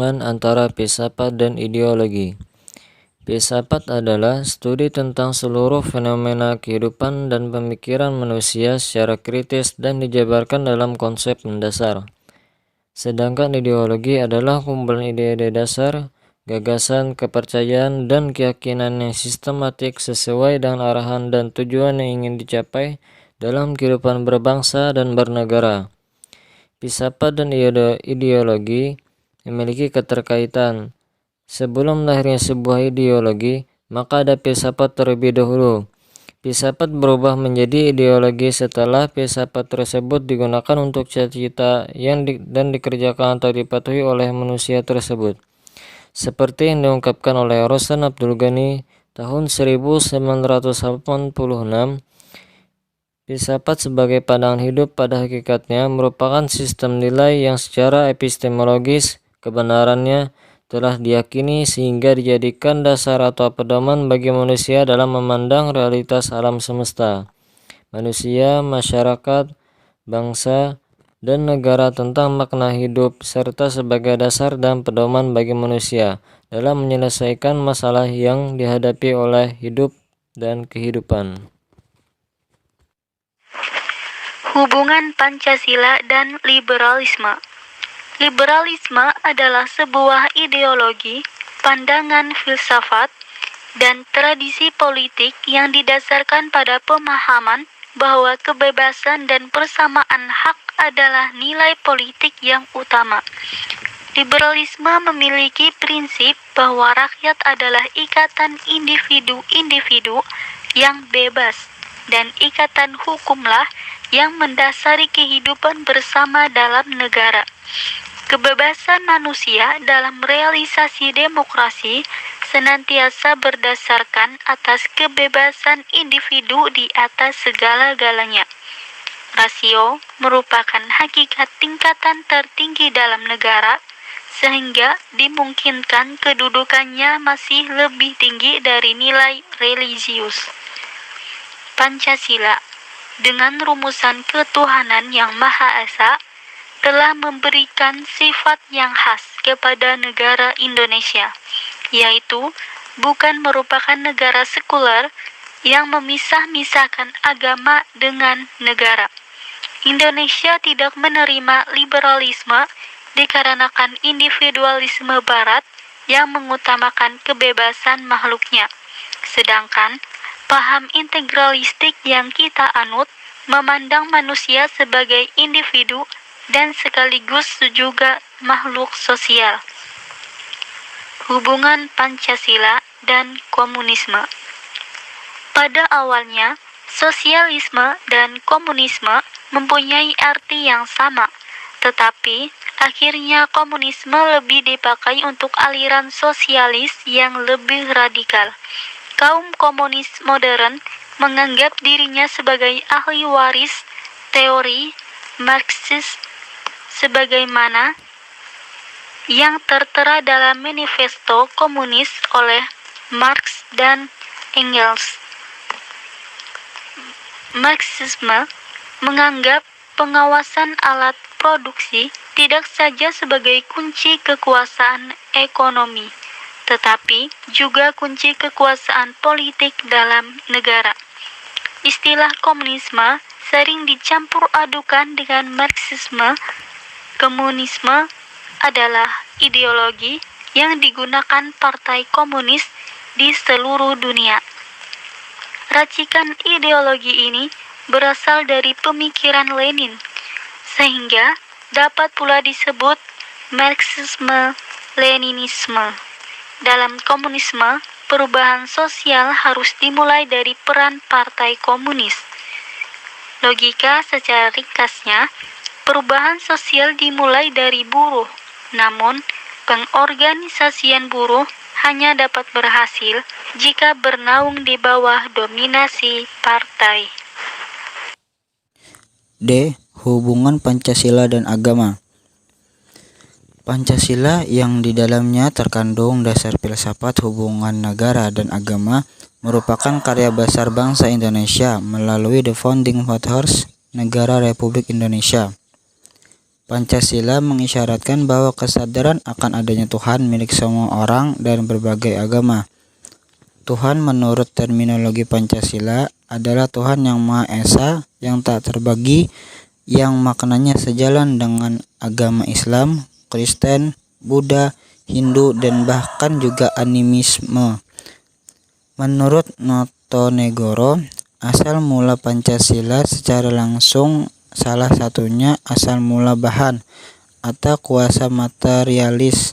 hubungan antara filsafat dan ideologi. Filsafat adalah studi tentang seluruh fenomena kehidupan dan pemikiran manusia secara kritis dan dijabarkan dalam konsep mendasar. Sedangkan ideologi adalah kumpulan ide-ide dasar, gagasan, kepercayaan, dan keyakinan yang sistematik sesuai dengan arahan dan tujuan yang ingin dicapai dalam kehidupan berbangsa dan bernegara. Filsafat dan ideologi memiliki keterkaitan. Sebelum lahirnya sebuah ideologi, maka ada filsafat terlebih dahulu. Filsafat berubah menjadi ideologi setelah filsafat tersebut digunakan untuk cita-cita dan dikerjakan atau dipatuhi oleh manusia tersebut. Seperti yang diungkapkan oleh Rosan Abdul Ghani tahun 1986, filsafat sebagai pandangan hidup pada hakikatnya merupakan sistem nilai yang secara epistemologis kebenarannya telah diyakini sehingga dijadikan dasar atau pedoman bagi manusia dalam memandang realitas alam semesta, manusia, masyarakat, bangsa, dan negara tentang makna hidup, serta sebagai dasar dan pedoman bagi manusia dalam menyelesaikan masalah yang dihadapi oleh hidup dan kehidupan. Hubungan Pancasila dan liberalisme. Liberalisme adalah sebuah ideologi, pandangan filsafat, dan tradisi politik yang didasarkan pada pemahaman bahwa kebebasan dan persamaan hak adalah nilai politik yang utama. Liberalisme memiliki prinsip bahwa rakyat adalah ikatan individu-individu yang bebas, dan ikatan hukumlah yang mendasari kehidupan bersama dalam negara. Kebebasan manusia dalam realisasi demokrasi senantiasa berdasarkan atas kebebasan individu di atas segala-galanya. Rasio merupakan hakikat tingkatan tertinggi dalam negara, sehingga dimungkinkan kedudukannya masih lebih tinggi dari nilai religius. Pancasila, dengan rumusan ketuhanan yang Maha Esa, telah memberikan sifat yang khas kepada negara Indonesia, yaitu bukan merupakan negara sekuler yang memisah-misahkan agama dengan negara. Indonesia tidak menerima liberalisme dikarenakan individualisme Barat yang mengutamakan kebebasan makhluknya, sedangkan paham integralistik yang kita anut memandang manusia sebagai individu dan sekaligus juga makhluk sosial. Hubungan Pancasila dan komunisme. Pada awalnya, sosialisme dan komunisme mempunyai arti yang sama, tetapi akhirnya komunisme lebih dipakai untuk aliran sosialis yang lebih radikal. Kaum komunis modern menganggap dirinya sebagai ahli waris teori Marxis sebagaimana yang tertera dalam manifesto komunis oleh Marx dan Engels. Marxisme menganggap pengawasan alat produksi tidak saja sebagai kunci kekuasaan ekonomi, tetapi juga kunci kekuasaan politik dalam negara. Istilah komunisme sering dicampur adukan dengan Marxisme. Komunisme adalah ideologi yang digunakan partai komunis di seluruh dunia. Racikan ideologi ini berasal dari pemikiran Lenin, sehingga dapat pula disebut Marxisme-Leninisme. Dalam komunisme, perubahan sosial harus dimulai dari peran partai komunis. Logika secara ringkasnya, perubahan sosial dimulai dari buruh, namun pengorganisasian buruh hanya dapat berhasil jika bernaung di bawah dominasi partai. D. Hubungan Pancasila dan agama. Pancasila yang di dalamnya terkandung dasar filsafat hubungan negara dan agama merupakan karya besar bangsa Indonesia melalui The Founding Fathers Negara Republik Indonesia. Pancasila mengisyaratkan bahwa kesadaran akan adanya Tuhan milik semua orang dan berbagai agama. Tuhan menurut terminologi Pancasila adalah Tuhan yang Maha Esa, yang tak terbagi, yang maknanya sejalan dengan agama Islam, Kristen, Buddha, Hindu, dan bahkan juga animisme. Menurut Notonegoro, asal mula Pancasila secara langsung salah satunya asal mula bahan atau kuasa materialis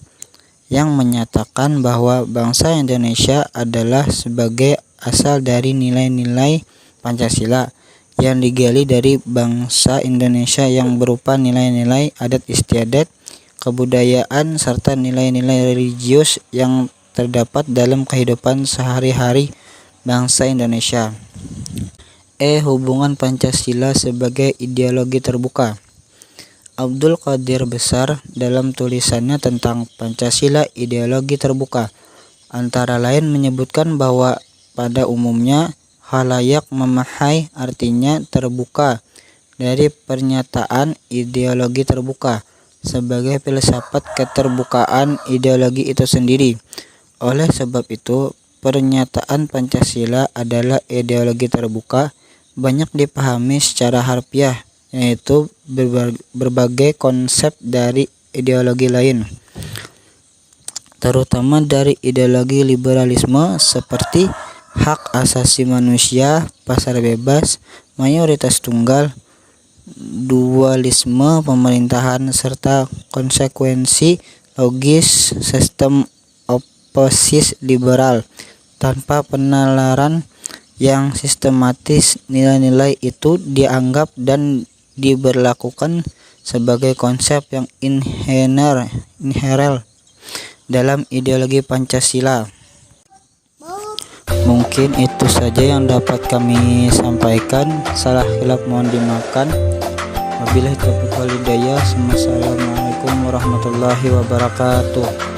yang menyatakan bahwa bangsa Indonesia adalah sebagai asal dari nilai-nilai Pancasila yang digali dari bangsa Indonesia yang berupa nilai-nilai adat istiadat, kebudayaan, serta nilai-nilai religius yang terdapat dalam kehidupan sehari-hari bangsa Indonesia. Hubungan Pancasila sebagai ideologi terbuka. Abdul Qadir Besar dalam tulisannya tentang Pancasila ideologi terbuka antara lain menyebutkan bahwa pada umumnya khalayak memahai artinya terbuka dari pernyataan ideologi terbuka sebagai filsafat keterbukaan ideologi itu sendiri. Oleh sebab itu, pernyataan Pancasila adalah ideologi terbuka banyak dipahami secara harfiah, yaitu berbagai konsep dari ideologi lain, terutama dari ideologi liberalisme seperti hak asasi manusia, pasar bebas, mayoritas tunggal, dualisme pemerintahan, serta konsekuensi logis sistem oposisi liberal. Tanpa penalaran yang sistematis, nilai-nilai itu dianggap dan diberlakukan sebagai konsep yang inherent dalam ideologi Pancasila. Mungkin itu saja yang dapat kami sampaikan. Salah khilaf mohon dimaafkan. Wabillahi taufiq wal hidayah. Wassalamualaikum warahmatullahi wabarakatuh.